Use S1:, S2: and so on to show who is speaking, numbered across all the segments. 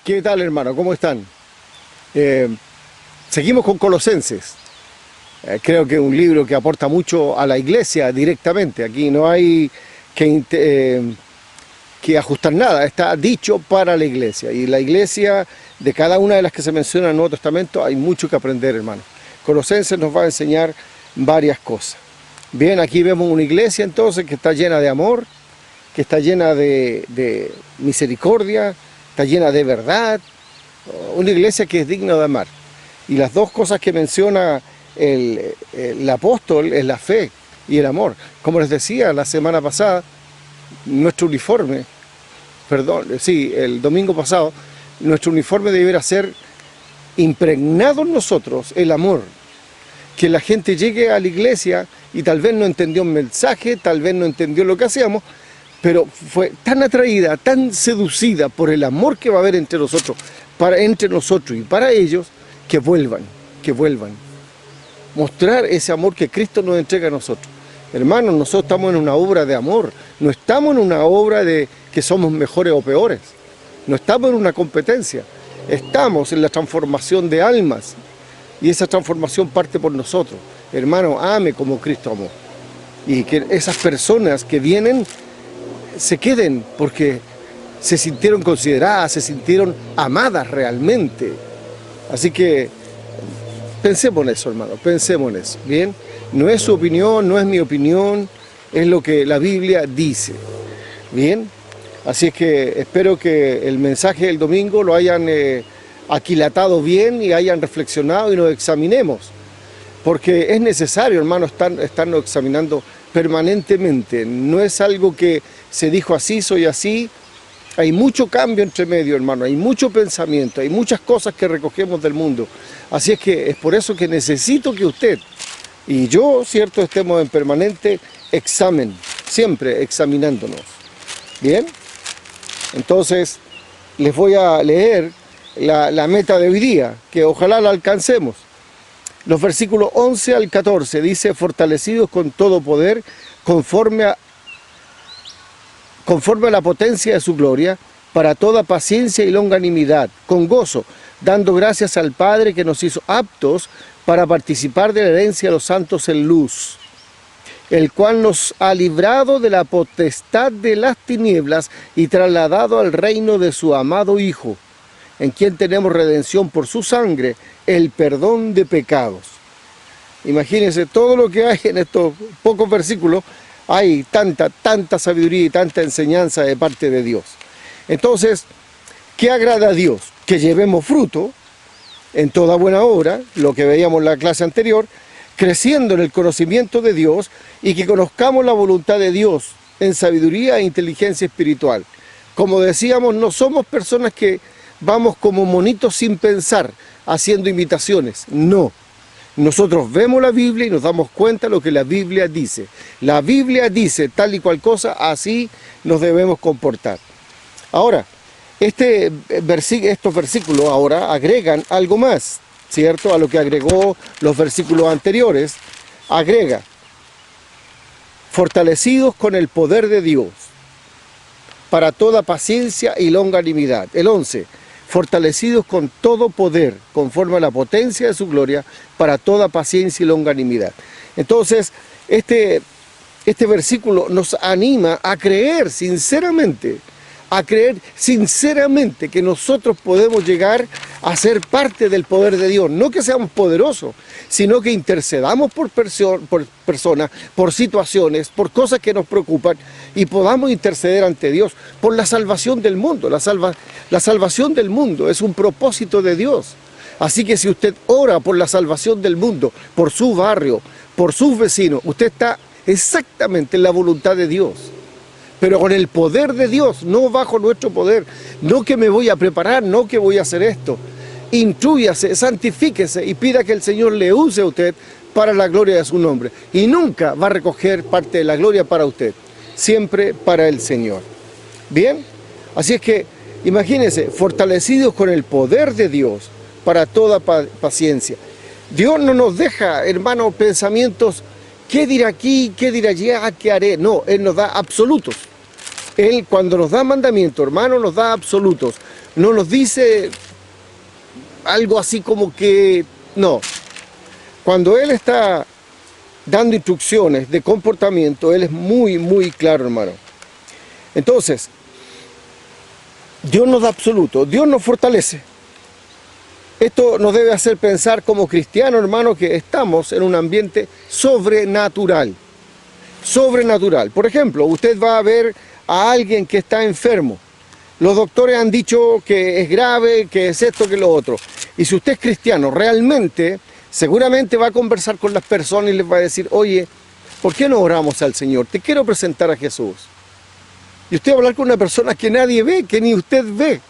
S1: ¿Qué tal, hermano? ¿Cómo están? Seguimos con Colosenses. Creo que es un libro que aporta mucho a la iglesia directamente. Aquí no hay que ajustar nada, está dicho para la iglesia. Y la iglesia, de cada una de las que se menciona en el Nuevo Testamento, hay mucho que aprender, hermano. Colosenses nos va a enseñar varias cosas. Bien, aquí vemos una iglesia entonces que está llena de amor, que está llena de misericordia, está llena de verdad, una iglesia que es digna de amar. Y las dos cosas que menciona el apóstol es la fe y el amor. Como les decía la semana pasada, nuestro uniforme, el domingo pasado, nuestro uniforme debiera ser impregnado en nosotros el amor. Que la gente llegue a la iglesia y tal vez no entendió un mensaje, tal vez no entendió lo que hacíamos, pero fue tan atraída, tan seducida por el amor que va a haber entre nosotros y para ellos, que vuelvan. Mostrar ese amor que Cristo nos entrega a nosotros. Hermanos, nosotros estamos en una obra de amor, no estamos en una obra de que somos mejores o peores, no estamos en una competencia, estamos en la transformación de almas y esa transformación parte por nosotros. Hermano, ame como Cristo amó y que esas personas que vienen se queden porque se sintieron consideradas, se sintieron amadas realmente. Así que pensemos en eso, hermano, pensemos en eso, ¿bien? No es su opinión, no es mi opinión, es lo que la Biblia dice, ¿bien? Así es que espero que el mensaje del domingo lo hayan aquilatado bien y hayan reflexionado y nos examinemos. Porque es necesario, hermano, estarnos examinando permanentemente. No es algo que se dijo así, soy así. Hay mucho cambio entre medio, hermano, hay mucho pensamiento, hay muchas cosas que recogemos del mundo. Así es que es por eso que necesito que usted y yo, ¿cierto?, estemos en permanente examen, siempre examinándonos. ¿Bien? Entonces, les voy a leer la meta de hoy día, que ojalá la alcancemos. Los versículos 11 al 14 dice: fortalecidos con todo poder, conforme a la potencia de su gloria, para toda paciencia y longanimidad, con gozo, dando gracias al Padre que nos hizo aptos para participar de la herencia de los santos en luz, el cual nos ha librado de la potestad de las tinieblas y trasladado al reino de su amado Hijo, en quien tenemos redención por su sangre, el perdón de pecados. Imagínense todo lo que hay en estos pocos versículos. Hay tanta sabiduría y tanta enseñanza de parte de Dios. Entonces, ¿qué agrada a Dios? Que llevemos fruto en toda buena obra, lo que veíamos en la clase anterior, creciendo en el conocimiento de Dios y que conozcamos la voluntad de Dios en sabiduría e inteligencia espiritual. Como decíamos, no somos personas que vamos como monitos sin pensar, haciendo imitaciones. No. Nosotros vemos la Biblia y nos damos cuenta de lo que la Biblia dice. La Biblia dice tal y cual cosa, así nos debemos comportar. Ahora, estos versículos ahora agregan algo más, ¿cierto? A lo que agregó los versículos anteriores. Agrega: fortalecidos con el poder de Dios, para toda paciencia y longanimidad. El 11. Fortalecidos con todo poder, conforme a la potencia de su gloria, para toda paciencia y longanimidad. Entonces, este versículo nos anima a creer sinceramente que nosotros podemos llegar a ser parte del poder de Dios. No que seamos poderosos, sino que intercedamos por personas, por situaciones, por cosas que nos preocupan y podamos interceder ante Dios por la salvación del mundo. La salvación del mundo es un propósito de Dios. Así que si usted ora por la salvación del mundo, por su barrio, por sus vecinos, usted está exactamente en la voluntad de Dios. Pero con el poder de Dios, no bajo nuestro poder. No que me voy a preparar, no que voy a hacer esto. Intrúyase, santifíquese y pida que el Señor le use a usted para la gloria de su nombre. Y nunca va a recoger parte de la gloria para usted, siempre para el Señor. ¿Bien? Así es que, imagínense, fortalecidos con el poder de Dios para toda paciencia. Dios no nos deja, hermanos, pensamientos: ¿qué dirá aquí? ¿Qué dirá allá? ¿Qué haré? No, Él nos da absolutos. Él cuando nos da mandamientos, hermano, nos da absolutos. No nos dice algo así como que... No. Cuando Él está dando instrucciones de comportamiento, Él es muy, muy claro, hermano. Entonces, Dios nos da absoluto, Dios nos fortalece. Esto nos debe hacer pensar como cristianos, hermano, que estamos en un ambiente sobrenatural. Sobrenatural. Por ejemplo, usted va a ver a alguien que está enfermo. Los doctores han dicho que es grave, que es esto, que lo otro. Y si usted es cristiano, realmente, seguramente va a conversar con las personas y les va a decir, oye, ¿por qué no oramos al Señor? Te quiero presentar a Jesús. Y usted va a hablar con una persona que nadie ve, que ni usted ve.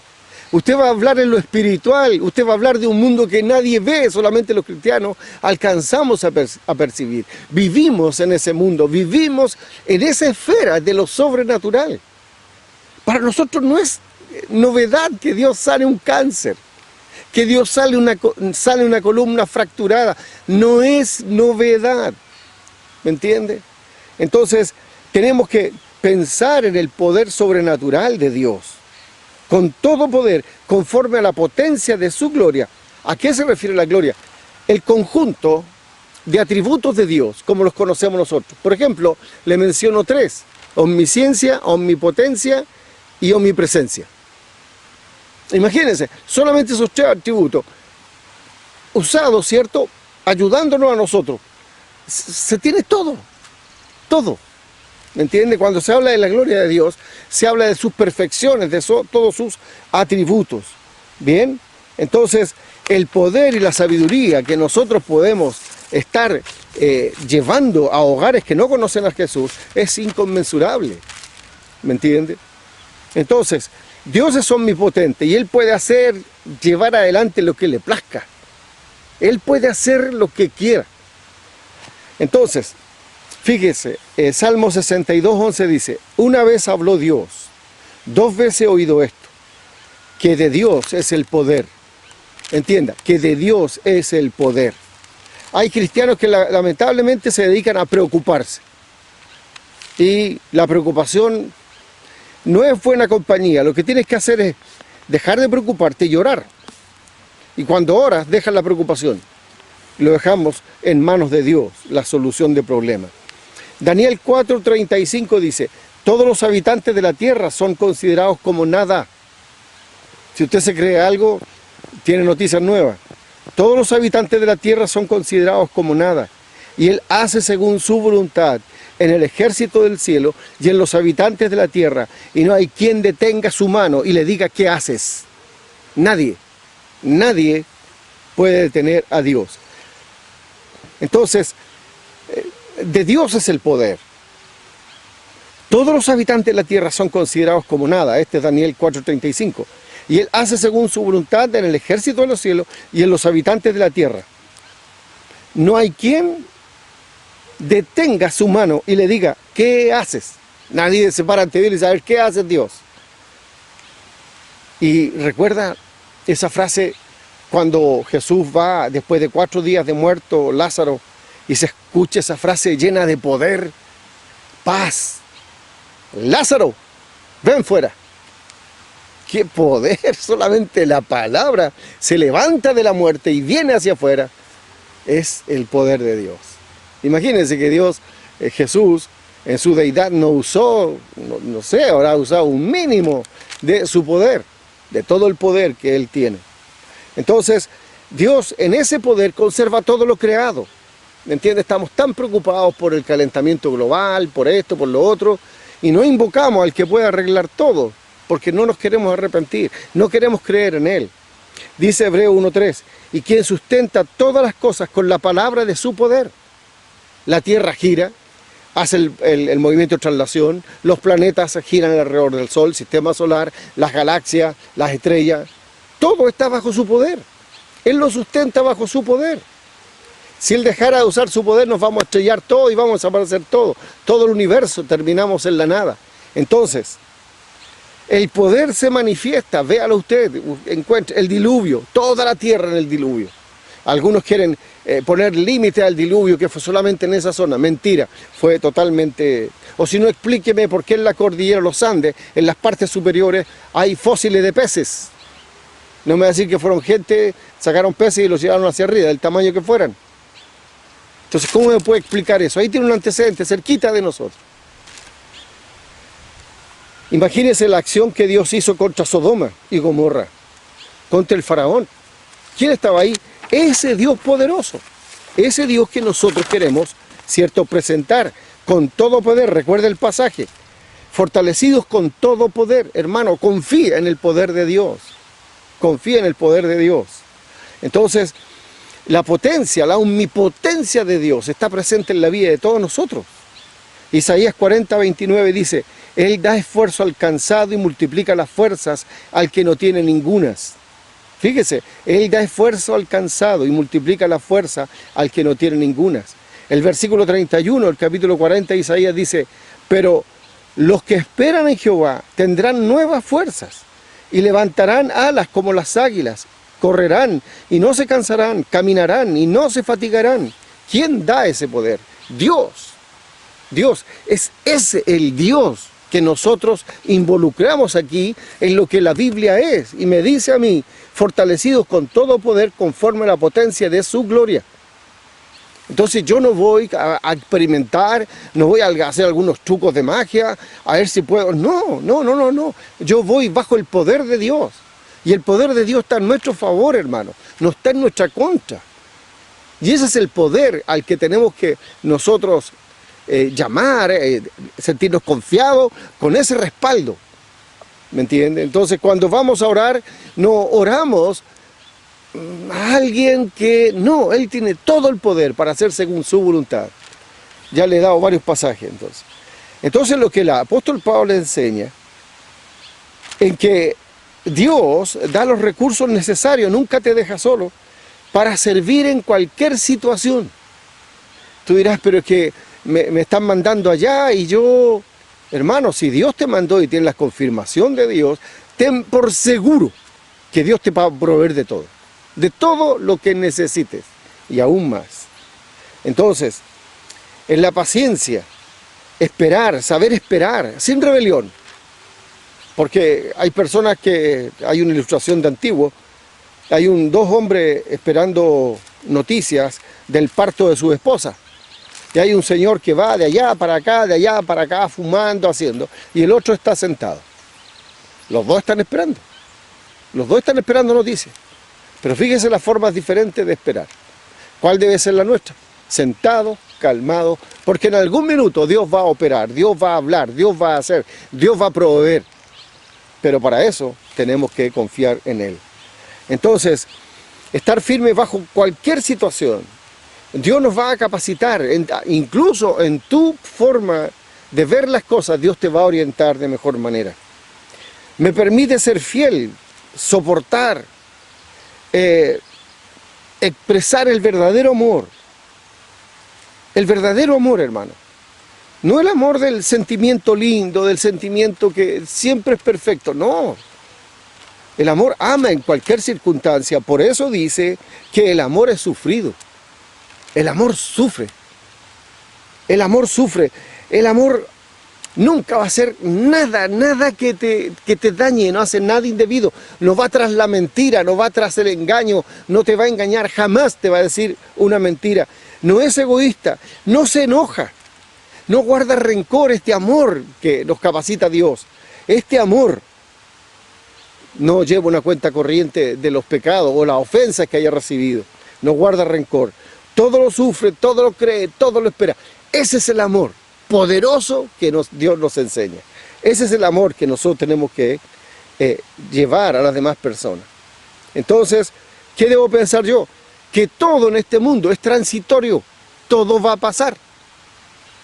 S1: Usted va a hablar en lo espiritual, usted va a hablar de un mundo que nadie ve, solamente los cristianos alcanzamos a percibir. Vivimos en ese mundo, vivimos en esa esfera de lo sobrenatural. Para nosotros no es novedad que Dios sane un cáncer, que Dios sale una columna fracturada. No es novedad, ¿me entiende? Entonces tenemos que pensar en el poder sobrenatural de Dios, con todo poder, conforme a la potencia de su gloria. ¿A qué se refiere la gloria? El conjunto de atributos de Dios, como los conocemos nosotros. Por ejemplo, le menciono 3, omnisciencia, omnipotencia y omnipresencia. Imagínense, solamente esos 3 atributos, usados, ¿cierto?, ayudándonos a nosotros. Se tiene todo, todo. ¿Me entiende? Cuando se habla de la gloria de Dios, se habla de sus perfecciones, de todos sus atributos. ¿Bien? Entonces, el poder y la sabiduría que nosotros podemos estar llevando a hogares que no conocen a Jesús es inconmensurable. ¿Me entiende? Entonces, Dios es omnipotente y Él puede llevar adelante lo que le plazca. Él puede hacer lo que quiera. Entonces, fíjese, Salmo 62:11 dice, una vez habló Dios, 2 veces he oído esto, que de Dios es el poder. Entienda, que de Dios es el poder. Hay cristianos que lamentablemente se dedican a preocuparse. Y la preocupación no es buena compañía. Lo que tienes que hacer es dejar de preocuparte y orar. Y cuando oras, dejas la preocupación. Lo dejamos en manos de Dios, la solución de problemas. Daniel 4:35 dice, todos los habitantes de la tierra son considerados como nada. Si usted se cree algo, tiene noticias nuevas. Todos los habitantes de la tierra son considerados como nada. Y Él hace según su voluntad en el ejército del cielo y en los habitantes de la tierra. Y no hay quien detenga su mano y le diga, ¿qué haces? Nadie. Nadie puede detener a Dios. Entonces, de Dios es el poder. Todos los habitantes de la tierra son considerados como nada. Este es Daniel 4:35. Y Él hace según su voluntad en el ejército de los cielos y en los habitantes de la tierra. No hay quien detenga su mano y le diga, ¿qué haces? Nadie se para ante Dios y sabe, ¿qué hace Dios? Y recuerda esa frase cuando Jesús va, después de 4 días de muerto Lázaro, y se escucha esa frase llena de poder, paz. Lázaro, ven fuera. ¡Qué poder! Solamente la palabra se levanta de la muerte y viene hacia afuera. Es el poder de Dios. Imagínense que Dios, Jesús, en su deidad no usó, no sé, habrá usado un mínimo de su poder, de todo el poder que Él tiene. Entonces, Dios en ese poder conserva todo lo creado. ¿Me entiendes? Estamos tan preocupados por el calentamiento global, por esto, por lo otro, y no invocamos al que puede arreglar todo, porque no nos queremos arrepentir, no queremos creer en Él. Dice Hebreo 1:3, y quien sustenta todas las cosas con la palabra de su poder. La tierra gira, hace el movimiento de traslación, los planetas giran alrededor del Sol, sistema solar, las galaxias, las estrellas, todo está bajo su poder. Él lo sustenta bajo su poder. Si Él dejara de usar su poder, nos vamos a estrellar todo y vamos a desaparecer todo. Todo el universo, terminamos en la nada. Entonces, el poder se manifiesta, véalo usted, encuentre el diluvio, toda la tierra en el diluvio. Algunos quieren poner límite al diluvio, que fue solamente en esa zona. Mentira, fue totalmente... O si no, explíqueme por qué en la cordillera de los Andes, en las partes superiores, hay fósiles de peces. No me va a decir que fueron gente, sacaron peces y los llevaron hacia arriba, del tamaño que fueran. Entonces, ¿cómo me puede explicar eso? Ahí tiene un antecedente cerquita de nosotros. Imagínense la acción que Dios hizo contra Sodoma y Gomorra, contra el faraón. ¿Quién estaba ahí? Ese Dios poderoso, ese Dios que nosotros queremos, ¿cierto?, presentar con todo poder. Recuerda el pasaje, fortalecidos con todo poder. Hermano, confía en el poder de Dios, confía en el poder de Dios. Entonces, la potencia, la omnipotencia de Dios está presente en la vida de todos nosotros. Isaías 40:29 dice, Él da esfuerzo al cansado y multiplica las fuerzas al que no tiene ningunas. Fíjese, Él da esfuerzo al cansado y multiplica la fuerza al que no tiene ningunas. El versículo 31 del capítulo 40 de Isaías dice, pero los que esperan en Jehová tendrán nuevas fuerzas y levantarán alas como las águilas, correrán y no se cansarán, caminarán y no se fatigarán. ¿Quién da ese poder? Dios. Dios, es ese el Dios que nosotros involucramos aquí en lo que la Biblia es. Y me dice a mí, fortalecidos con todo poder conforme a la potencia de su gloria. Entonces yo no voy a experimentar, no voy a hacer algunos trucos de magia, a ver si puedo. No. Yo voy bajo el poder de Dios. Y el poder de Dios está en nuestro favor, hermano. No está en nuestra contra. Y ese es el poder al que tenemos que nosotros llamar, sentirnos confiados con ese respaldo. ¿Me entiende? Entonces cuando vamos a orar, no oramos a alguien que no, Él tiene todo el poder para hacer según su voluntad. Ya le he dado varios pasajes entonces. Entonces lo que el apóstol Pablo enseña, en que Dios da los recursos necesarios, nunca te deja solo, para servir en cualquier situación. Tú dirás, pero es que me están mandando allá y yo... Hermano, si Dios te mandó y tienes la confirmación de Dios, ten por seguro que Dios te va a proveer de todo lo que necesites y aún más. Entonces, en la paciencia, esperar, saber esperar, sin rebelión. Porque hay personas que, hay una ilustración de antiguo, hay dos hombres esperando noticias del parto de su esposa. Y hay un señor que va de allá para acá, de allá para acá, fumando, haciendo, y el otro está sentado. Los dos están esperando. Los dos están esperando noticias. Pero fíjense las formas diferentes de esperar. ¿Cuál debe ser la nuestra? Sentado, calmado, porque en algún minuto Dios va a operar, Dios va a hablar, Dios va a hacer, Dios va a proveer. Pero para eso tenemos que confiar en Él. Entonces, estar firme bajo cualquier situación. Dios nos va a capacitar, incluso en tu forma de ver las cosas, Dios te va a orientar de mejor manera. Me permite ser fiel, soportar, expresar el verdadero amor. El verdadero amor, hermano. No el amor del sentimiento lindo, del sentimiento que siempre es perfecto, no. El amor ama en cualquier circunstancia, por eso dice que el amor es sufrido. El amor sufre. El amor sufre. El amor nunca va a hacer nada que te dañe, no hace nada indebido. No va tras la mentira, no va tras el engaño, no te va a engañar, jamás te va a decir una mentira. No es egoísta, no se enoja, no guarda rencor. Este amor que nos capacita Dios, este amor no lleva una cuenta corriente de los pecados o las ofensas que haya recibido. No guarda rencor. Todo lo sufre, todo lo cree, todo lo espera. Ese es el amor poderoso que Dios nos enseña. Ese es el amor que nosotros tenemos que llevar a las demás personas. Entonces, ¿qué debo pensar yo? Que todo en este mundo es transitorio. Todo va a pasar.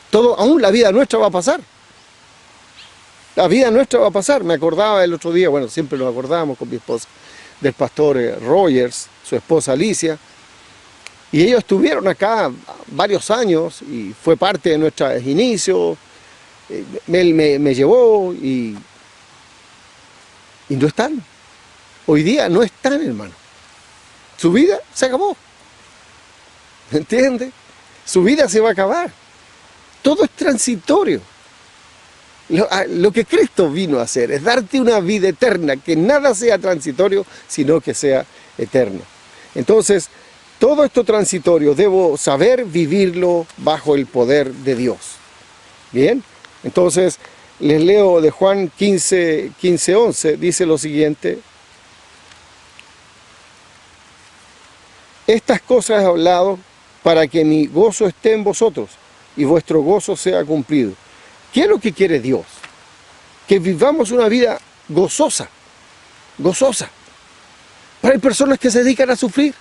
S1: Todo, aún la vida nuestra va a pasar. La vida nuestra va a pasar. Me acordaba el otro día, bueno, siempre nos acordábamos con mi esposa, del pastor Rogers, su esposa Alicia. Y ellos estuvieron acá varios años y fue parte de nuestros inicios. Él me llevó y no están. Hoy día no están, hermano. Su vida se acabó. ¿Me entiende? Su vida se va a acabar. Todo es transitorio. Lo que Cristo vino a hacer es darte una vida eterna, que nada sea transitorio, sino que sea eterno. Entonces, todo esto transitorio debo saber vivirlo bajo el poder de Dios. Bien, entonces les leo de Juan 15:11, dice lo siguiente: estas cosas he hablado para que mi gozo esté en vosotros y vuestro gozo sea cumplido. ¿Qué es lo que quiere Dios? Que vivamos una vida gozosa, gozosa. Pero hay personas que se dedican a sufrir.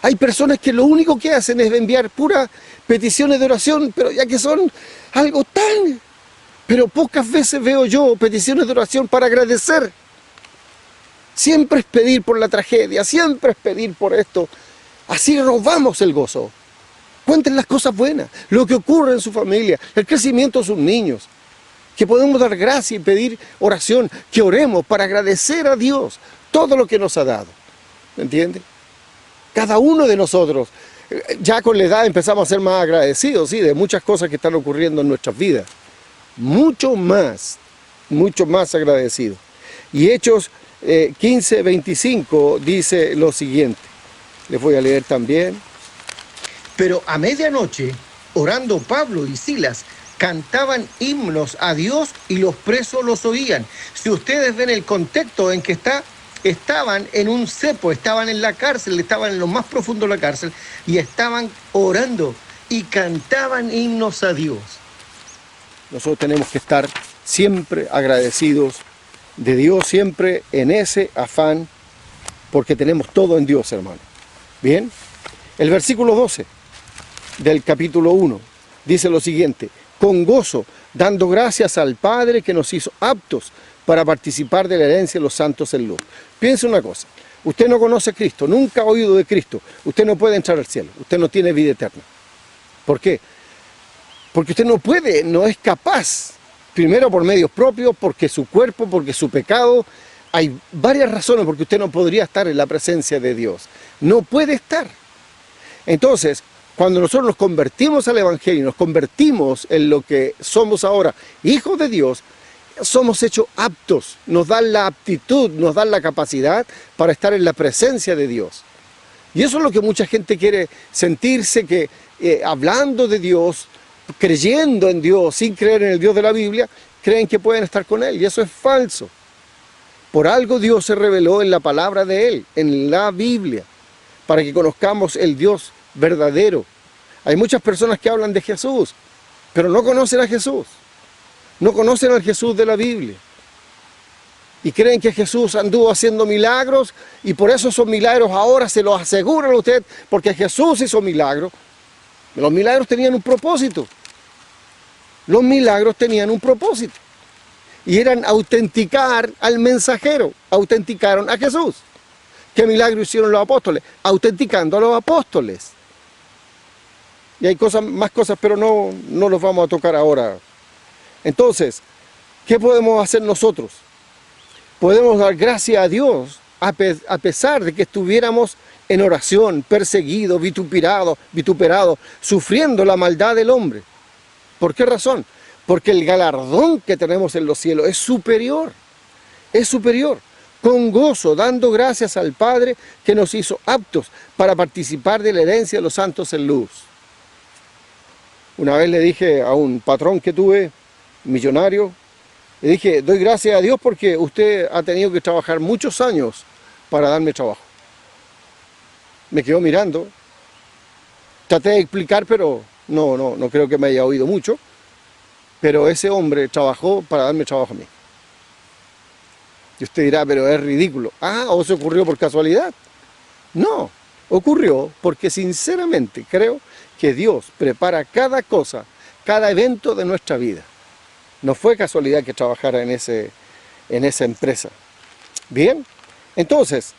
S1: Hay personas que lo único que hacen es enviar puras peticiones de oración, pero ya que son algo tan... Pero pocas veces veo yo peticiones de oración para agradecer. Siempre es pedir por la tragedia, siempre es pedir por esto. Así robamos el gozo. Cuenten las cosas buenas, lo que ocurre en su familia, el crecimiento de sus niños. Que podemos dar gracia y pedir oración, que oremos para agradecer a Dios todo lo que nos ha dado. ¿Me entiende? Cada uno de nosotros, ya con la edad empezamos a ser más agradecidos, sí, de muchas cosas que están ocurriendo en nuestras vidas. Mucho más agradecidos. Y Hechos 15:25 dice lo siguiente. Les voy a leer también. Pero a medianoche, orando Pablo y Silas, cantaban himnos a Dios y los presos los oían. Si ustedes ven el contexto en que estaban en un cepo, estaban en la cárcel, estaban en lo más profundo de la cárcel y estaban orando y cantaban himnos a Dios. Nosotros tenemos que estar siempre agradecidos de Dios, siempre en ese afán, porque tenemos todo en Dios, hermano. Bien, el versículo 12 del capítulo 1 dice lo siguiente: con gozo, dando gracias al Padre que nos hizo aptos para participar de la herencia de los santos en luz. Piense una cosa, usted no conoce a Cristo, nunca ha oído de Cristo, usted no puede entrar al cielo, usted no tiene vida eterna. ¿Por qué? Porque usted no puede, no es capaz, primero por medios propios, porque su cuerpo, porque su pecado. Hay varias razones porque usted no podría estar en la presencia de Dios, no puede estar. Entonces, cuando nosotros nos convertimos al Evangelio, nos convertimos en lo que somos ahora, hijos de Dios, somos hechos aptos, nos dan la aptitud, nos dan la capacidad para estar en la presencia de Dios. Y eso es lo que mucha gente quiere sentirse, que hablando de Dios, creyendo en Dios, sin creer en el Dios de la Biblia, creen que pueden estar con Él, y eso es falso. Por algo Dios se reveló en la palabra de Él, en la Biblia, para que conozcamos el Dios verdadero. Hay muchas personas que hablan de Jesús, pero no conocen a Jesús. No conocen al Jesús de la Biblia. Y creen que Jesús anduvo haciendo milagros, y por eso esos milagros ahora se los aseguran a usted, porque Jesús hizo milagros. Los milagros tenían un propósito. Los milagros tenían un propósito. Y eran autenticar al mensajero. Autenticaron a Jesús. ¿Qué milagro hicieron los apóstoles? Autenticando a los apóstoles. Y hay más cosas, pero no los vamos a tocar ahora. Entonces, ¿qué podemos hacer nosotros? Podemos dar gracias a Dios a pesar de que estuviéramos en oración, perseguidos, vituperados, sufriendo la maldad del hombre. ¿Por qué razón? Porque el galardón que tenemos en los cielos es superior. Es superior. Con gozo, dando gracias al Padre que nos hizo aptos para participar de la herencia de los santos en luz. Una vez le dije a un patrón que tuve, millonario, le dije: doy gracias a Dios porque usted ha tenido que trabajar muchos años para darme trabajo. Me quedó mirando, traté de explicar, pero no creo que me haya oído mucho, pero ese hombre trabajó para darme trabajo a mí. Y usted dirá: pero es ridículo. ¿O se ocurrió por casualidad? No, ocurrió porque sinceramente creo que Dios prepara cada cosa, cada evento de nuestra vida. No fue casualidad que trabajara en esa empresa. Bien, entonces,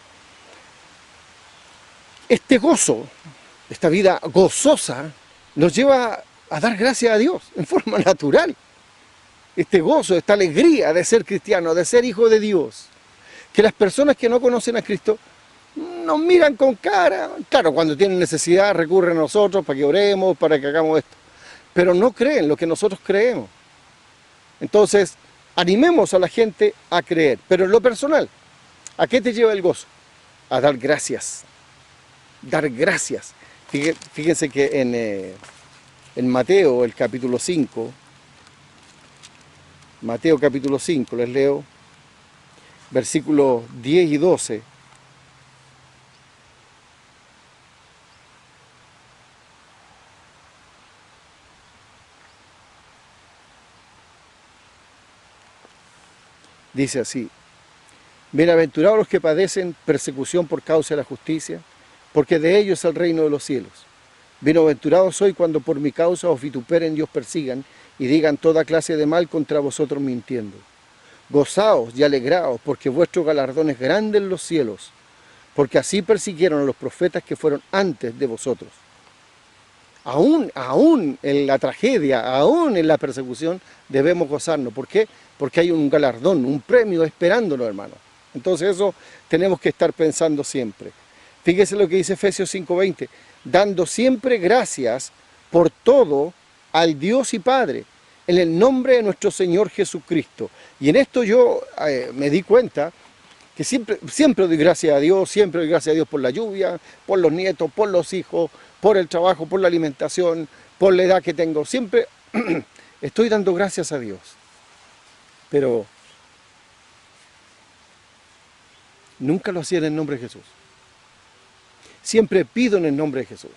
S1: este gozo, esta vida gozosa, nos lleva a dar gracias a Dios en forma natural. Este gozo, esta alegría de ser cristiano, de ser hijo de Dios, que las personas que no conocen a Cristo nos miran con cara. Claro, cuando tienen necesidad recurren a nosotros para que oremos, para que hagamos esto. Pero no creen lo que nosotros creemos. Entonces, animemos a la gente a creer. Pero en lo personal, ¿a qué te lleva el gozo? A dar gracias. Dar gracias. Fíjense que en Mateo, el capítulo 5, Mateo capítulo 5, les leo, versículos 10 y 12. Dice así: bienaventurados los que padecen persecución por causa de la justicia, porque de ellos es el reino de los cielos. Bienaventurados sois cuando por mi causa os vituperen y os persigan, y digan toda clase de mal contra vosotros mintiendo. Gozaos y alegraos, porque vuestro galardón es grande en los cielos, porque así persiguieron a los profetas que fueron antes de vosotros. Aún en la tragedia, aún en la persecución, debemos gozarnos. ¿Por qué? Porque hay un galardón, un premio esperándonos, hermanos. Entonces eso tenemos que estar pensando siempre. Fíjese lo que dice Efesios 5:20, dando siempre gracias por todo al Dios y Padre, en el nombre de nuestro Señor Jesucristo. Y en esto yo me di cuenta que siempre doy gracias a Dios, siempre doy gracias a Dios por la lluvia, por los nietos, por los hijos, por el trabajo, por la alimentación, por la edad que tengo. Siempre estoy dando gracias a Dios. Pero nunca lo hacía en el nombre de Jesús. Siempre pido en el nombre de Jesús.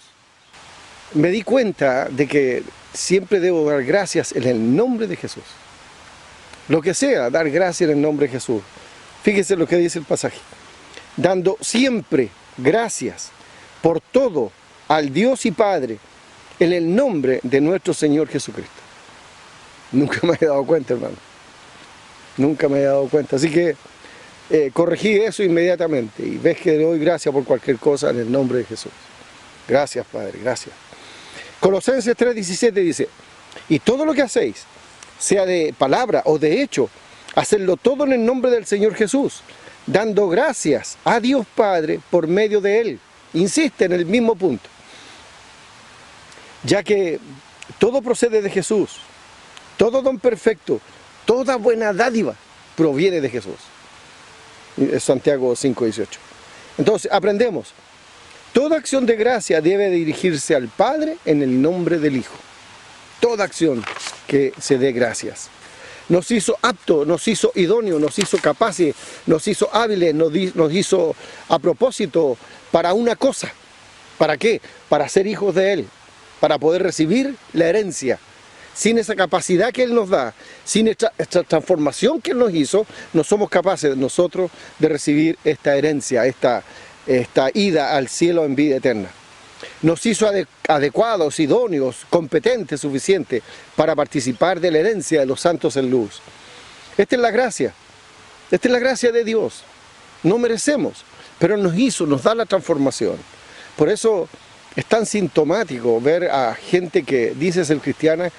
S1: Me di cuenta de que siempre debo dar gracias en el nombre de Jesús. Lo que sea, dar gracias en el nombre de Jesús. Fíjese lo que dice el pasaje. Dando siempre gracias por todo al Dios y Padre en el nombre de nuestro Señor Jesucristo. Nunca me he dado cuenta, hermano. Nunca me he dado cuenta. Así que corregí eso inmediatamente. Y ves que le doy gracias por cualquier cosa en el nombre de Jesús. Gracias, Padre, gracias. Colosenses 3:17 dice: y todo lo que hacéis, sea de palabra o de hecho, hacedlo todo en el nombre del Señor Jesús, dando gracias a Dios Padre por medio de Él. Insiste en el mismo punto. Ya que todo procede de Jesús, todo don perfecto, toda buena dádiva proviene de Jesús. Es Santiago 5:18. Entonces, aprendemos. Toda acción de gracia debe dirigirse al Padre en el nombre del Hijo. Toda acción que se dé gracias. Nos hizo aptos, nos hizo idóneos, nos hizo capaces, nos hizo hábiles, nos hizo a propósito para una cosa. ¿Para qué? Para ser hijos de Él, para poder recibir la herencia. Sin esa capacidad que Él nos da, sin esta transformación que Él nos hizo, no somos capaces nosotros de recibir esta herencia, esta ida al cielo en vida eterna. Nos hizo adecuados, idóneos, competentes, suficientes para participar de la herencia de los santos en luz. Esta es la gracia. Esta es la gracia de Dios. No merecemos, pero nos hizo, nos da la transformación. Por eso es tan sintomático ver a gente que dice ser cristiana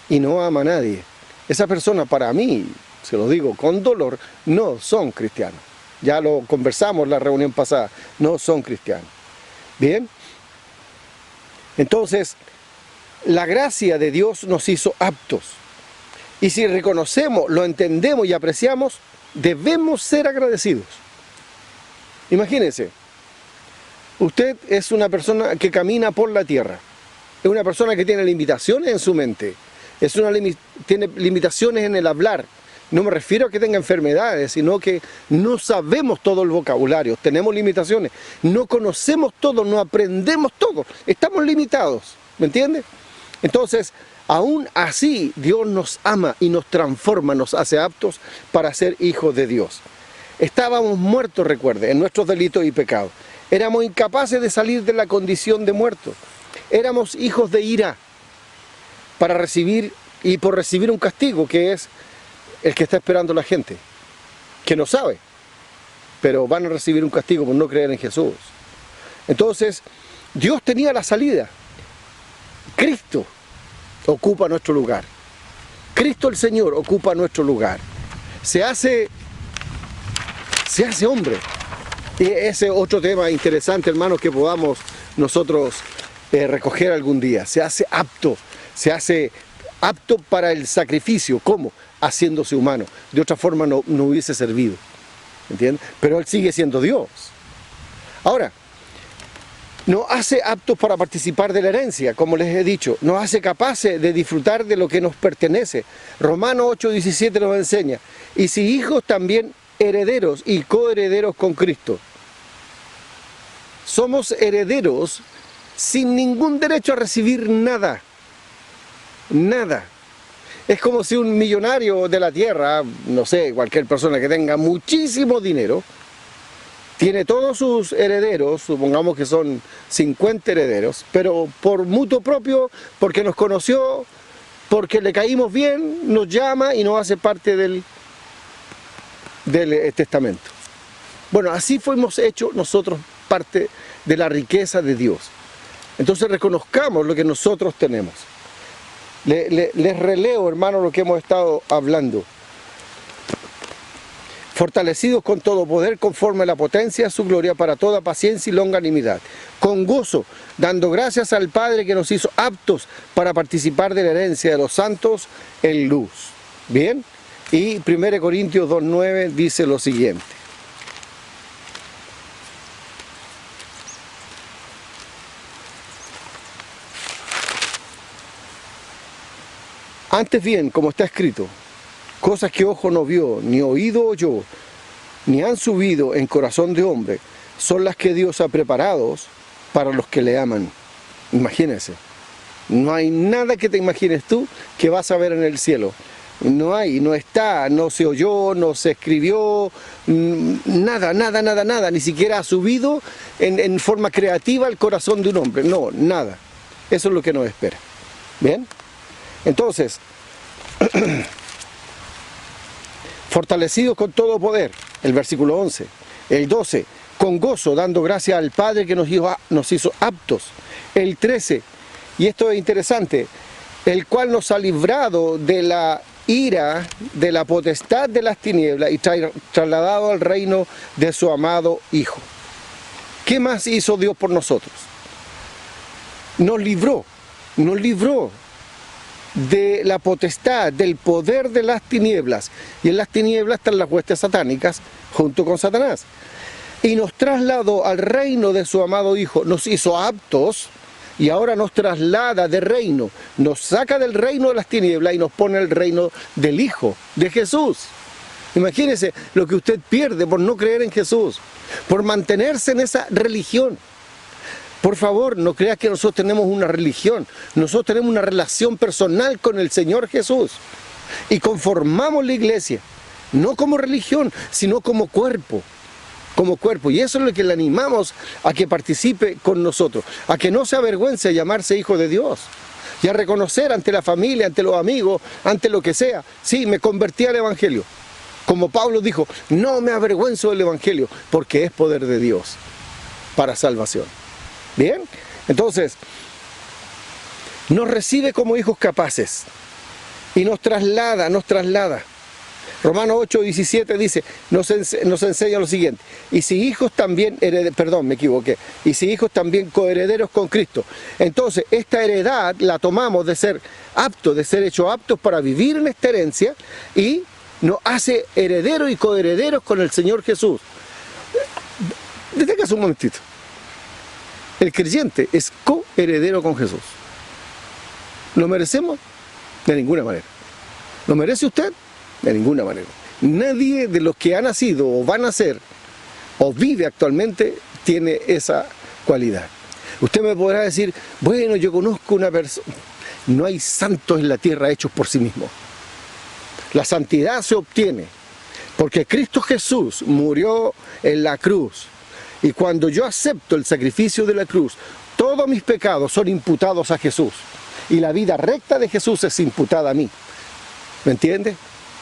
S1: y no ama a nadie. Esa persona, para mí, se lo digo con dolor, no son cristianos. Ya lo conversamos en la reunión pasada, no son cristianos. Bien, entonces, la gracia de Dios nos hizo aptos. Y si reconocemos, lo entendemos y apreciamos, debemos ser agradecidos. Imagínense, usted es una persona que camina por la tierra, es una persona que tiene limitaciones en su mente, tiene limitaciones en el hablar. No me refiero a que tenga enfermedades, sino que no sabemos todo el vocabulario, tenemos limitaciones, no conocemos todo, no aprendemos todo, estamos limitados, ¿me entiende? Entonces, aún así, Dios nos ama y nos transforma, nos hace aptos para ser hijos de Dios. Estábamos muertos, recuerde, en nuestros delitos y pecados. Éramos incapaces de salir de la condición de muertos. Éramos hijos de ira para recibir y por recibir un castigo que es el que está esperando la gente, que no sabe, pero van a recibir un castigo por no creer en Jesús. Entonces, Dios tenía la salida. Cristo ocupa nuestro lugar. Cristo el Señor ocupa nuestro lugar. Se hace hombre. Y ese es otro tema interesante, hermanos, que podamos nosotros recoger algún día. Se hace apto para el sacrificio. ¿Cómo? Haciéndose humano. De otra forma no hubiese servido. ¿Entienden? Pero Él sigue siendo Dios. Ahora, nos hace aptos para participar de la herencia, como les he dicho. Nos hace capaces de disfrutar de lo que nos pertenece. Romanos 8:17 nos enseña. Y si hijos, también herederos y coherederos con Cristo. Somos herederos sin ningún derecho a recibir nada. Nada. Es como si un millonario de la tierra, no sé, cualquier persona que tenga muchísimo dinero, tiene todos sus herederos, supongamos que son 50 herederos, pero por mutuo propio, porque nos conoció, porque le caímos bien, nos llama y nos hace parte del testamento. Bueno, así fuimos hechos nosotros parte de la riqueza de Dios. Entonces reconozcamos lo que nosotros tenemos. Les releo, hermano, lo que hemos estado hablando. Fortalecidos con todo poder conforme a la potencia de su gloria para toda paciencia y longanimidad. Con gozo, dando gracias al Padre que nos hizo aptos para participar de la herencia de los santos en luz. ¿Bien? Y 1 Corintios 2:9 dice lo siguiente. Antes bien, como está escrito, cosas que ojo no vio, ni oído oyó, ni han subido en corazón de hombre, son las que Dios ha preparado para los que le aman. Imagínense, no hay nada que te imagines tú que vas a ver en el cielo. No hay, no está, no se oyó, no se escribió, nada, ni siquiera ha subido en forma creativa al corazón de un hombre. No, nada. Eso es lo que nos espera. ¿Bien? Entonces, fortalecidos con todo poder, el versículo 11. El 12, con gozo, dando gracias al Padre que nos hizo aptos. El 13, y esto es interesante, el cual nos ha librado de la ira, de la potestad de las tinieblas y trasladado al reino de su amado Hijo. ¿Qué más hizo Dios por nosotros? Nos libró de la potestad, del poder de las tinieblas. Y en las tinieblas están las huestes satánicas junto con Satanás. Y nos trasladó al reino de su amado Hijo. Nos hizo aptos y ahora nos traslada de reino. Nos saca del reino de las tinieblas y nos pone el reino del Hijo, de Jesús. Imagínese lo que usted pierde por no creer en Jesús, por mantenerse en esa religión. Por favor, no creas que nosotros tenemos una religión. Nosotros tenemos una relación personal con el Señor Jesús. Y conformamos la iglesia, no como religión, sino como cuerpo. Como cuerpo. Y eso es lo que le animamos a que participe con nosotros. A que no se avergüence de llamarse hijo de Dios. Y a reconocer ante la familia, ante los amigos, ante lo que sea. Sí, me convertí al Evangelio. Como Pablo dijo, no me avergüenzo del Evangelio, porque es poder de Dios para salvación. Bien, entonces, nos recibe como hijos capaces y nos traslada. Romanos 8:17 dice, nos enseña lo siguiente, y si hijos también, y si hijos también coherederos con Cristo. Entonces, esta heredad la tomamos de ser aptos, de ser hechos aptos para vivir en esta herencia y nos hace herederos y coherederos con el Señor Jesús. Deténgase un momentito. El creyente es coheredero con Jesús. ¿Lo merecemos? De ninguna manera. ¿Lo merece usted? De ninguna manera. Nadie de los que ha nacido o va a nacer o vive actualmente tiene esa cualidad. Usted me podrá decir, bueno, yo conozco una persona. No hay santos en la tierra hechos por sí mismos. La santidad se obtiene porque Cristo Jesús murió en la cruz. Y cuando yo acepto el sacrificio de la cruz, todos mis pecados son imputados a Jesús. Y la vida recta de Jesús es imputada a mí. ¿Me entiende?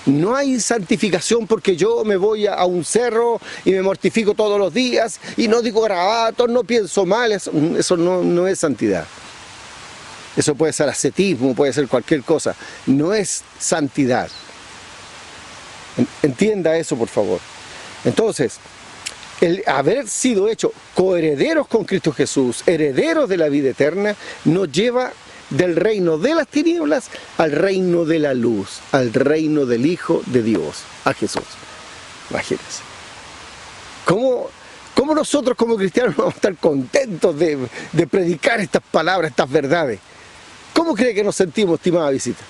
S1: No hay santificación porque yo me voy a un cerro y me mortifico todos los días y no digo garabatos, no pienso mal. Eso no es santidad. Eso puede ser ascetismo, puede ser cualquier cosa. No es santidad. Entienda eso, por favor. Entonces, el haber sido hechos coherederos con Cristo Jesús, herederos de la vida eterna, nos lleva del reino de las tinieblas al reino de la luz, al reino del Hijo de Dios, a Jesús. Imagínense. ¿Cómo nosotros como cristianos vamos a estar contentos de predicar estas palabras, estas verdades? ¿Cómo cree que nos sentimos, estimada visita?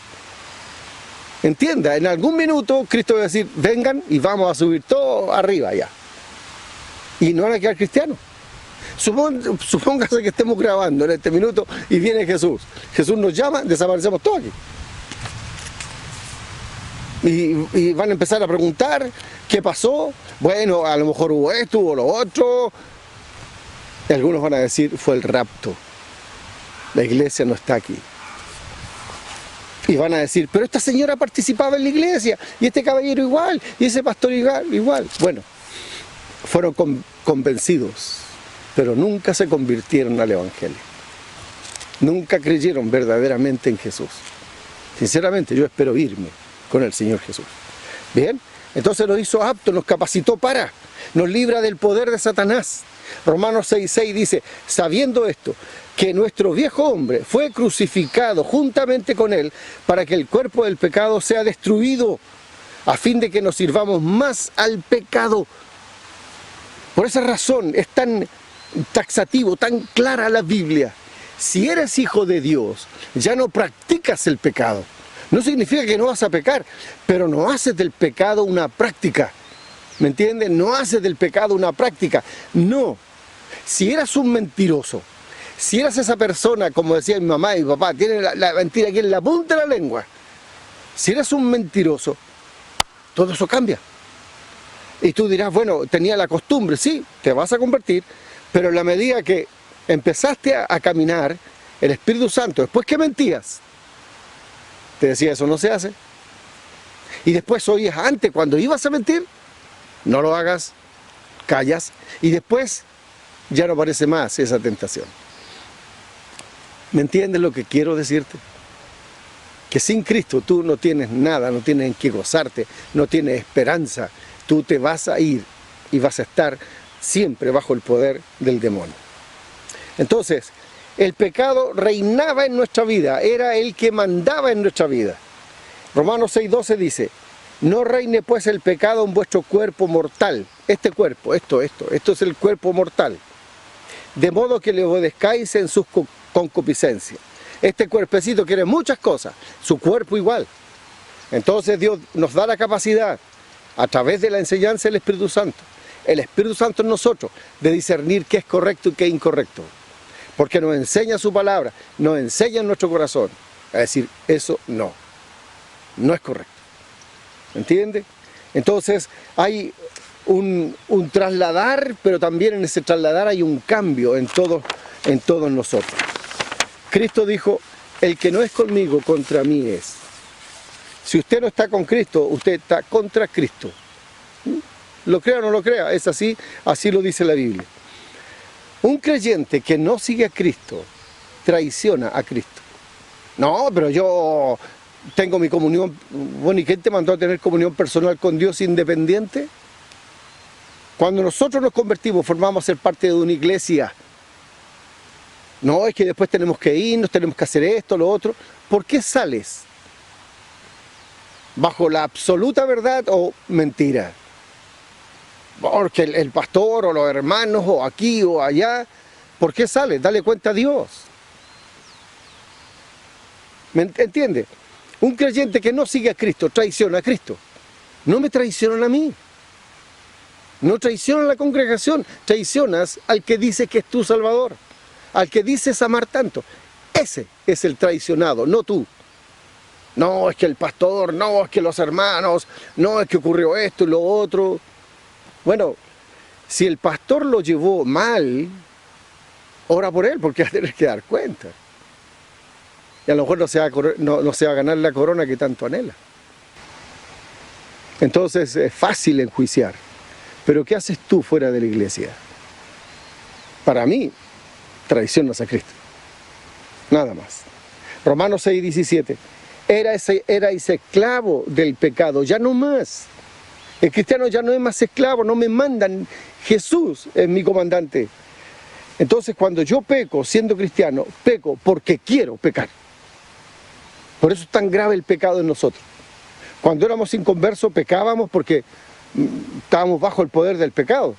S1: Entienda, en algún minuto Cristo va a decir, vengan y vamos a subir todo arriba ya. Y no van a quedar cristianos. Supóngase que estemos grabando en este minuto y viene Jesús. Jesús nos llama, desaparecemos todos aquí. Y van a empezar a preguntar qué pasó. Bueno, a lo mejor hubo esto, hubo lo otro. Y algunos van a decir, fue el rapto. La iglesia no está aquí. Y van a decir, pero esta señora participaba en la iglesia, y este caballero igual, y ese pastor igual. Bueno, fueron convencidos, pero nunca se convirtieron al Evangelio. Nunca creyeron verdaderamente en Jesús. Sinceramente, yo espero irme con el Señor Jesús. Bien, entonces nos hizo aptos, nos capacitó nos libra del poder de Satanás. Romanos 6:6 dice, sabiendo esto, que nuestro viejo hombre fue crucificado juntamente con él para que el cuerpo del pecado sea destruido, a fin de que nos sirvamos más al pecado. Por esa razón es tan taxativo, tan clara la Biblia. Si eres hijo de Dios, ya no practicas el pecado. No significa que no vas a pecar, pero no haces del pecado una práctica. ¿Me entienden? No haces del pecado una práctica. No. Si eras un mentiroso, si eras esa persona, como decía mi mamá y mi papá, tiene la mentira aquí en la punta de la lengua. Si eres un mentiroso, todo eso cambia. Y tú dirás, bueno, tenía la costumbre, sí, te vas a convertir, pero en la medida que empezaste a caminar, el Espíritu Santo, después que mentías, te decía, eso no se hace. Y después oías antes, cuando ibas a mentir, no lo hagas, callas, y después ya no aparece más esa tentación. ¿Me entiendes lo que quiero decirte? Que sin Cristo tú no tienes nada, no tienes en qué gozarte, no tienes esperanza. Tú te vas a ir y vas a estar siempre bajo el poder del demonio. Entonces, el pecado reinaba en nuestra vida, era el que mandaba en nuestra vida. Romanos 6:12 dice, no reine pues el pecado en vuestro cuerpo mortal. Este cuerpo, esto es el cuerpo mortal. De modo que le obedezcáis en sus concupiscencias. Este cuerpecito quiere muchas cosas, su cuerpo igual. Entonces Dios nos da la capacidad, a través de la enseñanza del Espíritu Santo, el Espíritu Santo en nosotros, de discernir qué es correcto y qué es incorrecto. Porque nos enseña su palabra, nos enseña en nuestro corazón a decir, eso no es correcto. ¿Entiende? Entonces hay un trasladar, pero también en ese trasladar hay un cambio en todos nosotros. Cristo dijo, el que no es conmigo, contra mí es. Si usted no está con Cristo, usted está contra Cristo. Lo crea o no lo crea, es así lo dice la Biblia. Un creyente que no sigue a Cristo, traiciona a Cristo. No, pero yo tengo mi comunión. Bueno, ¿y quién te mandó a tener comunión personal con Dios independiente? Cuando nosotros nos convertimos, formamos a ser parte de una iglesia. No, es que después tenemos que irnos, tenemos que hacer esto, lo otro. ¿Por qué sales? ¿Bajo la absoluta verdad o mentira? Porque el pastor o los hermanos o aquí o allá. ¿Por qué sales? Dale cuenta a Dios. ¿Me entiende? Un creyente que no sigue a Cristo, traiciona a Cristo. No me traicionan a mí. No traicionan a la congregación. Traicionas al que dice que es tu Salvador. Al que dices amar tanto. Ese es el traicionado, no tú. No, es que el pastor, no, es que los hermanos, no, es que ocurrió esto y lo otro. Bueno, si el pastor lo llevó mal, ora por él, porque va a tener que dar cuenta. Y a lo mejor no se va a ganar la corona que tanto anhela. Entonces es fácil enjuiciar. Pero ¿qué haces tú fuera de la iglesia? Para mí, traicionas a Cristo. Nada más. Romanos 6:17. Erais esclavo del pecado, ya no más. El cristiano ya no es más esclavo, no me mandan Jesús es mi comandante. Entonces cuando yo peco, siendo cristiano, peco porque quiero pecar. Por eso es tan grave el pecado en nosotros. Cuando éramos inconversos pecábamos porque estábamos bajo el poder del pecado.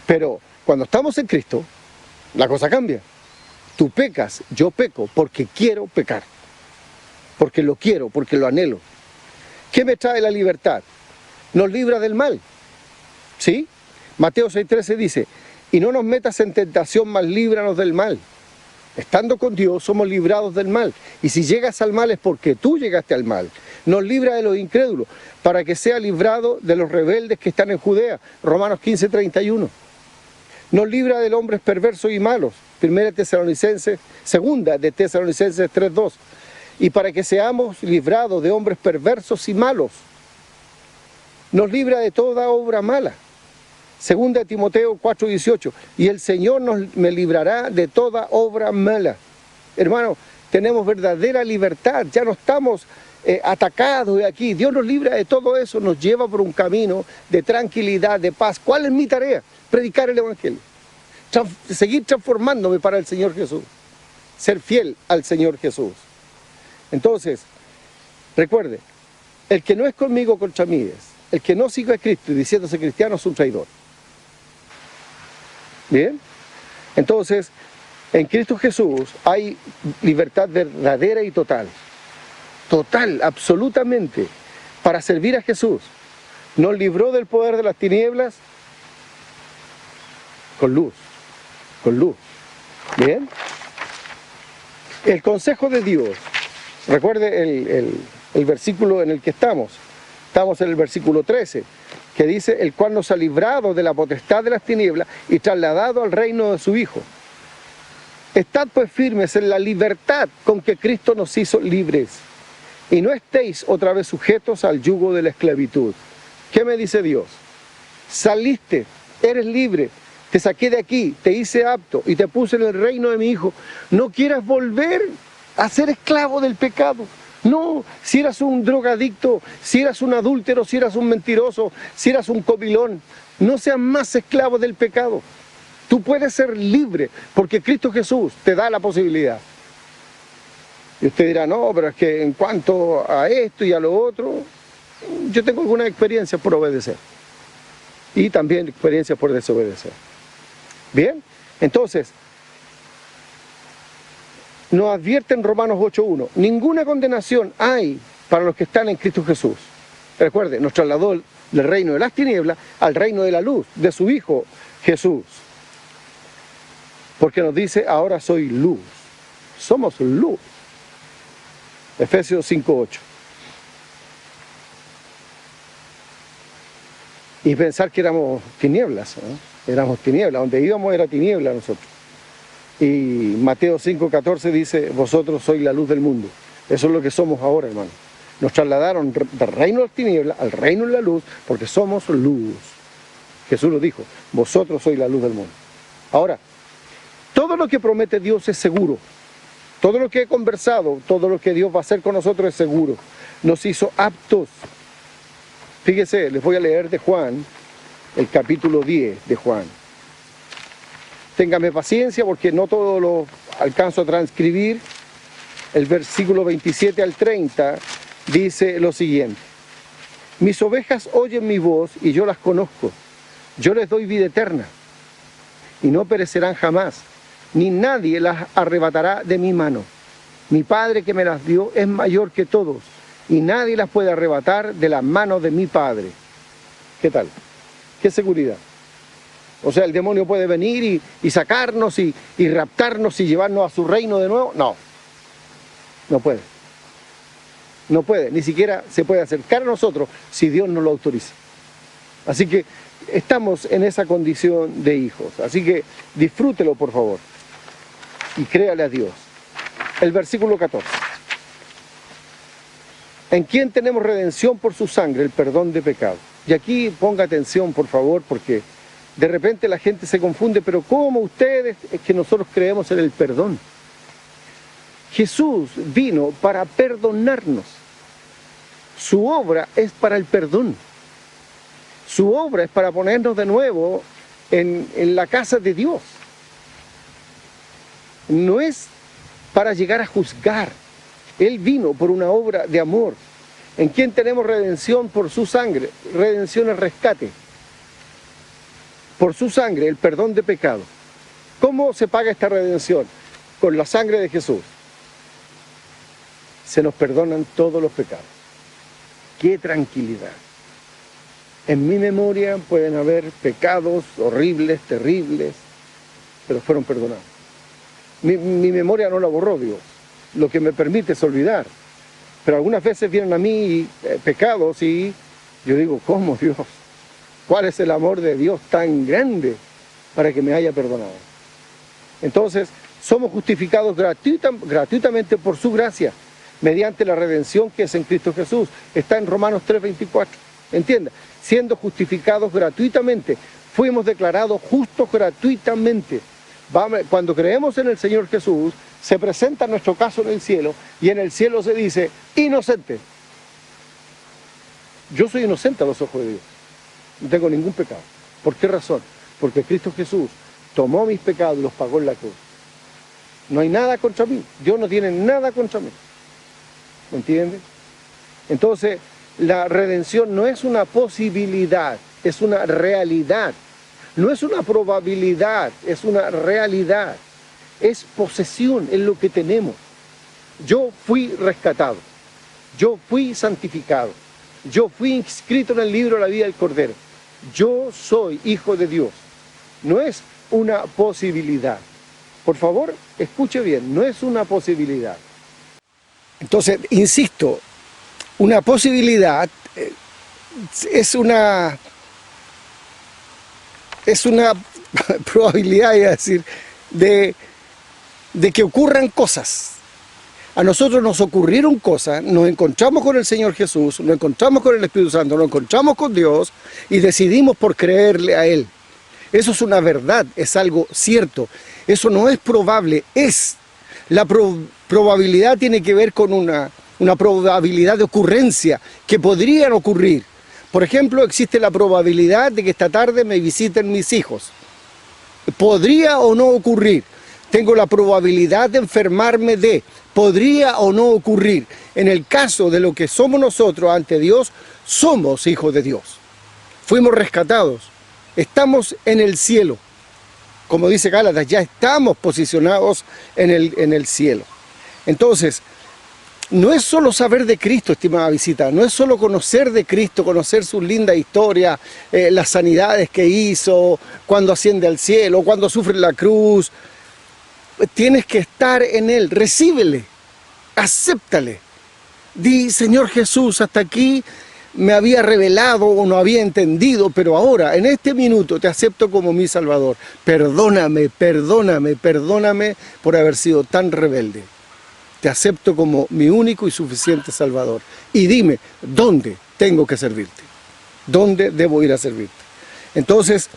S1: Pero cuando estamos en Cristo, la cosa cambia. Tú pecas, yo peco porque quiero pecar. Porque lo quiero, porque lo anhelo. ¿Qué me trae la libertad? Nos libra del mal. ¿Sí? Mateo 6:13 dice, y no nos metas en tentación, mas líbranos del mal. Estando con Dios somos librados del mal. Y si llegas al mal es porque tú llegaste al mal. Nos libra de los incrédulos, para que sea librado de los rebeldes que están en Judea. Romanos 15:31. Nos libra de los hombres perversos y malos. Segunda de Tesalonicenses 3:2. Y para que seamos librados de hombres perversos y malos. Nos libra de toda obra mala. Segunda de Timoteo 4:18, y el Señor me librará de toda obra mala. Hermano, tenemos verdadera libertad, ya no estamos atacados de aquí. Dios nos libra de todo eso, nos lleva por un camino de tranquilidad, de paz. ¿Cuál es mi tarea? Predicar el Evangelio. Seguir transformándome para el Señor Jesús. Ser fiel al Señor Jesús. Entonces, recuerde, el que no es conmigo contra mí es. El que no sigue a Cristo y diciéndose cristiano es un traidor. ¿Bien? Entonces, en Cristo Jesús hay libertad verdadera y total. Total, absolutamente, para servir a Jesús. Nos libró del poder de las tinieblas con luz. Con luz. ¿Bien? El consejo de Dios. Recuerde el versículo en el que estamos. Estamos en el versículo 13. Que dice, el cual nos ha librado de la potestad de las tinieblas y trasladado al reino de su Hijo. Estad pues firmes en la libertad con que Cristo nos hizo libres, y no estéis otra vez sujetos al yugo de la esclavitud. ¿Qué me dice Dios? Saliste, eres libre, te saqué de aquí, te hice apto y te puse en el reino de mi Hijo. No quieras volver a ser esclavo del pecado. No, si eras un drogadicto, si eras un adúltero, si eras un mentiroso, si eras un comilón, no seas más esclavo del pecado. Tú puedes ser libre porque Cristo Jesús te da la posibilidad. Y usted dirá, no, pero es que en cuanto a esto y a lo otro, yo tengo alguna experiencia por obedecer. Y también experiencia por desobedecer. Bien, entonces, nos advierte en Romanos 8:1, ninguna condenación hay para los que están en Cristo Jesús. Recuerde, nos trasladó del reino de las tinieblas al reino de la luz, de su Hijo Jesús. Porque nos dice, ahora soy luz. Somos luz. Efesios 5:8. Y pensar que éramos tinieblas, ¿eh? Éramos tinieblas, donde íbamos era tiniebla nosotros. Y Mateo 5:14 dice, vosotros sois la luz del mundo. Eso es lo que somos ahora, hermano. Nos trasladaron del reino de las tinieblas al reino de la luz, porque somos luz. Jesús lo dijo, vosotros sois la luz del mundo. Ahora, todo lo que promete Dios es seguro. Todo lo que he conversado, todo lo que Dios va a hacer con nosotros es seguro. Nos hizo aptos. Fíjese, les voy a leer de Juan, el capítulo 10 de Juan. Téngame paciencia porque no todo lo alcanzo a transcribir. El versículo 27 al 30 dice lo siguiente. Mis ovejas oyen mi voz y yo las conozco. Yo les doy vida eterna y no perecerán jamás, ni nadie las arrebatará de mi mano. Mi Padre que me las dio es mayor que todos y nadie las puede arrebatar de las manos de mi Padre. ¿Qué tal? ¿Qué seguridad? O sea, el demonio puede venir y sacarnos y raptarnos y llevarnos a su reino de nuevo. No, no puede. No puede, ni siquiera se puede acercar a nosotros si Dios no lo autoriza. Así que estamos en esa condición de hijos. Así que disfrútelo, por favor, y créale a Dios. El versículo 14. En quien tenemos redención por su sangre, el perdón de pecado. Y aquí ponga atención, por favor, porque de repente la gente se confunde, pero ¿cómo ustedes es que nosotros creemos en el perdón? Jesús vino para perdonarnos. Su obra es para el perdón. Su obra es para ponernos de nuevo en la casa de Dios. No es para llegar a juzgar. Él vino por una obra de amor. ¿En quien tenemos redención por su sangre? Redención es rescate. Por su sangre, el perdón de pecado. ¿Cómo se paga esta redención? Con la sangre de Jesús. Se nos perdonan todos los pecados. ¡Qué tranquilidad! En mi memoria pueden haber pecados horribles, terribles, pero fueron perdonados. Mi memoria no la borró Dios. Lo que me permite es olvidar. Pero algunas veces vienen a mí pecados y yo digo, ¿cómo Dios? ¿Cuál es el amor de Dios tan grande para que me haya perdonado? Entonces, somos justificados gratuitamente por su gracia, mediante la redención que es en Cristo Jesús. Está en Romanos 3:24. ¿Entienda? Siendo justificados gratuitamente, fuimos declarados justos gratuitamente. Cuando creemos en el Señor Jesús, se presenta nuestro caso en el cielo, y en el cielo se dice, inocente. Yo soy inocente a los ojos de Dios. No tengo ningún pecado. ¿Por qué razón? Porque Cristo Jesús tomó mis pecados y los pagó en la cruz. No hay nada contra mí. Dios no tiene nada contra mí. ¿Me entiendes? Entonces, la redención no es una posibilidad, es una realidad. No es una probabilidad, es una realidad. Es posesión, es lo que tenemos. Yo fui rescatado, yo fui santificado, yo fui inscrito en el libro de la vida del Cordero. Yo soy hijo de Dios. No es una posibilidad. Por favor, escuche bien, no es una posibilidad. Entonces, insisto, una posibilidad es una probabilidad, es decir, de que ocurran cosas. A nosotros nos ocurrieron cosas, nos encontramos con el Señor Jesús, nos encontramos con el Espíritu Santo, nos encontramos con Dios y decidimos por creerle a Él. Eso es una verdad, es algo cierto. Eso no es probable, es. La probabilidad tiene que ver con una probabilidad de ocurrencia que podrían ocurrir. Por ejemplo, existe la probabilidad de que esta tarde me visiten mis hijos. ¿Podría o no ocurrir? Tengo la probabilidad de enfermarme de. ¿Podría o no ocurrir? En el caso de lo que somos nosotros ante Dios, somos hijos de Dios. Fuimos rescatados. Estamos en el cielo. Como dice Gálatas, ya estamos posicionados en el cielo. Entonces, no es solo saber de Cristo, estimada visita, no es solo conocer de Cristo, conocer su linda historia, las sanidades que hizo, cuando asciende al cielo, cuando sufre la cruz. Tienes que estar en Él, recíbele, acéptale. Di, Señor Jesús, hasta aquí me había revelado o no había entendido, pero ahora, en este minuto, te acepto como mi Salvador. Perdóname, perdóname, perdóname por haber sido tan rebelde. Te acepto como mi único y suficiente Salvador. Y dime, ¿dónde tengo que servirte? ¿Dónde debo ir a servirte? Entonces,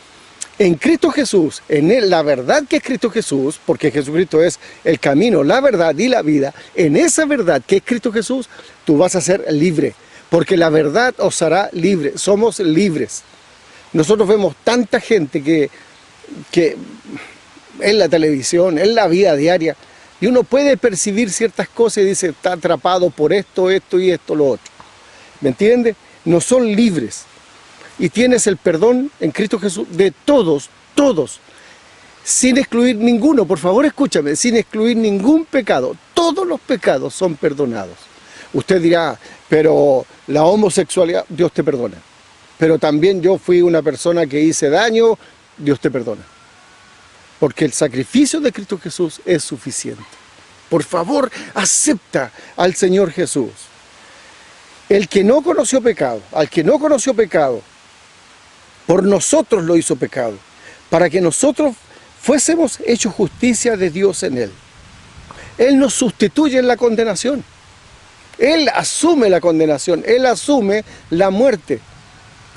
S1: en Cristo Jesús, en Él, la verdad que es Cristo Jesús, porque Jesucristo es el camino, la verdad y la vida, en esa verdad que es Cristo Jesús, tú vas a ser libre, porque la verdad os hará libre, somos libres. Nosotros vemos tanta gente que en la televisión, en la vida diaria, y uno puede percibir ciertas cosas y dice, está atrapado por esto, esto y esto, lo otro. ¿Me entiendes? No son libres. Y tienes el perdón en Cristo Jesús de todos, todos, sin excluir ninguno. Por favor, escúchame, sin excluir ningún pecado. Todos los pecados son perdonados. Usted dirá, pero la homosexualidad, Dios te perdona. Pero también yo fui una persona que hice daño, Dios te perdona. Porque el sacrificio de Cristo Jesús es suficiente. Por favor, acepta al Señor Jesús. El que no conoció pecado, al que no conoció pecado, por nosotros lo hizo pecado, para que nosotros fuésemos hechos justicia de Dios en Él. Él nos sustituye en la condenación. Él asume la condenación, Él asume la muerte.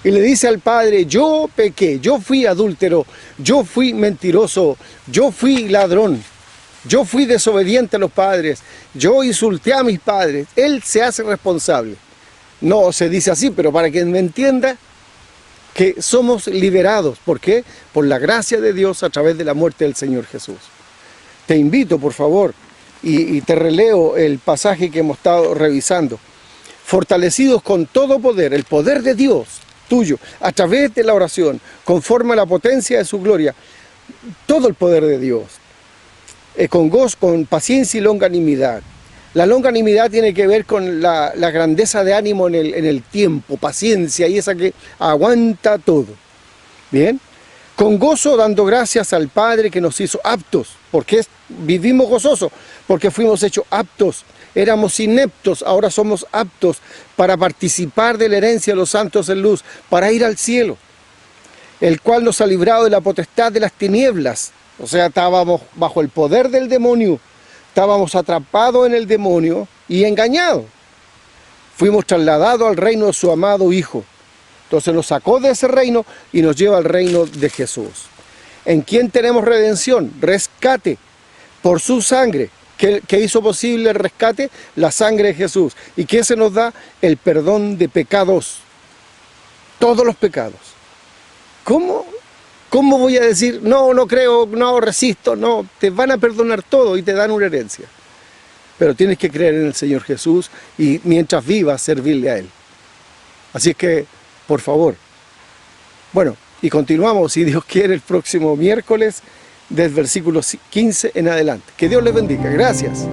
S1: Y le dice al Padre, yo pequé, yo fui adúltero, yo fui mentiroso, yo fui ladrón, yo fui desobediente a los padres, yo insulté a mis padres. Él se hace responsable. No se dice así, pero para que me entienda, que somos liberados. ¿Por qué? Por la gracia de Dios a través de la muerte del Señor Jesús. Te invito, por favor, y te releo el pasaje que hemos estado revisando. Fortalecidos con todo poder, el poder de Dios tuyo, a través de la oración, conforme a la potencia de su gloria, todo el poder de Dios, con gozo, con paciencia y longanimidad. La longanimidad tiene que ver con la grandeza de ánimo en el tiempo, paciencia y esa que aguanta todo. Bien, con gozo dando gracias al Padre que nos hizo aptos. ¿Por qué vivimos gozosos? Porque fuimos hechos aptos. Éramos ineptos, ahora somos aptos para participar de la herencia de los santos en luz, para ir al cielo, el cual nos ha librado de la potestad de las tinieblas. O sea, estábamos bajo el poder del demonio, estábamos atrapados en el demonio y engañados. Fuimos trasladados al reino de su amado Hijo. Entonces nos sacó de ese reino y nos lleva al reino de Jesús. ¿En quién tenemos redención? Rescate por su sangre. ¿Qué hizo posible el rescate? La sangre de Jesús. ¿Y qué se nos da? El perdón de pecados. Todos los pecados. ¿Cómo voy a decir, no creo, no resisto? No, te van a perdonar todo y te dan una herencia. Pero tienes que creer en el Señor Jesús y mientras vivas servirle a Él. Así es que, por favor. Bueno, y continuamos, si Dios quiere, el próximo miércoles, del versículo 15 en adelante. Que Dios les bendiga. Gracias.